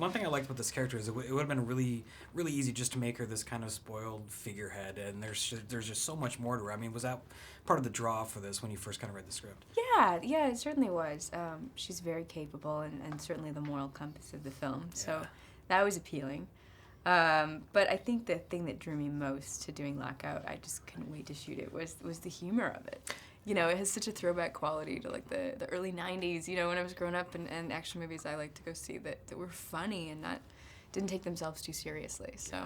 one thing I liked about this character is it would have been really, really easy just to make her this kind of spoiled figurehead, and there's just so much more to her. I mean, was that part of the draw for this when you first kind of read the script? Yeah, it certainly was. She's very capable and certainly the moral compass of the film, so that was appealing. But I think the thing that drew me most to doing Lockout, I just couldn't wait to shoot it, was the humor of it. You know, it has such a throwback quality to like the early 90s, you know, when I was growing up, and action movies I like to go see that were funny and didn't take themselves too seriously. So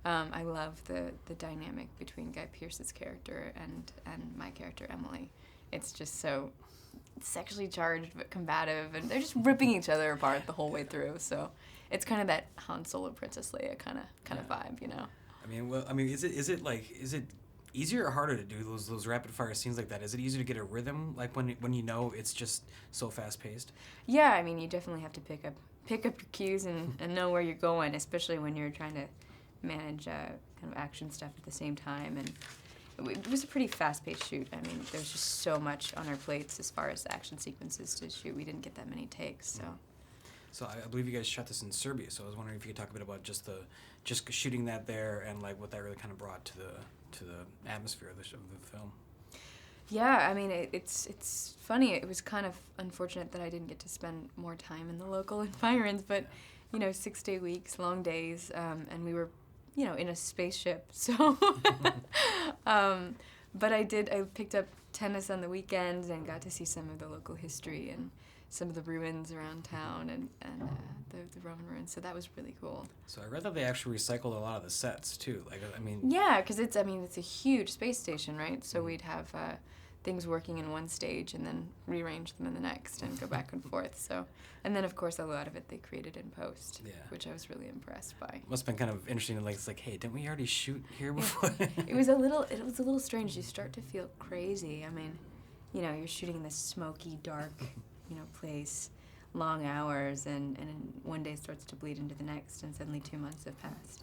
I love the dynamic between Guy Pearce's character and my character, Emily. It's just so sexually charged but combative, and they're just ripping each other apart the whole way through. So it's kind of that Han Solo, Princess Leia kind of vibe, you know. I mean, is it easier or harder to do those rapid fire scenes like that? Is it easier to get a rhythm like when you know it's just so fast paced? Yeah, I mean, you definitely have to pick up your cues and know where you're going, especially when you're trying to manage kind of action stuff at the same time. And it was a pretty fast paced shoot. I mean, there was just so much on our plates as far as action sequences to shoot. We didn't get that many takes, so. So I believe you guys shot this in Serbia. So I was wondering if you could talk a bit about just shooting that there and like what that really kind of brought to the atmosphere of the film. Yeah, I mean, it's funny. It was kind of unfortunate that I didn't get to spend more time in the local environs, but, you know, 6-day weeks, long days, and we were, you know, in a spaceship, so. But I picked up tennis on the weekends and got to see some of the local history and some of the ruins around town and the Roman ruins, so that was really cool. So I read that they actually recycled a lot of the sets too. Like, I mean. Yeah, because it's a huge space station, right? So we'd have things working in one stage and then rearrange them in the next and go back and forth. So, and then of course a lot of it they created in post, which I was really impressed by. Must have been kind of interesting. Like, it's like, hey, didn't we already shoot here before? It was a little strange. You start to feel crazy. I mean, you know, you're shooting in this smoky, dark, you know, place, long hours, and one day starts to bleed into the next, and suddenly 2 months have passed.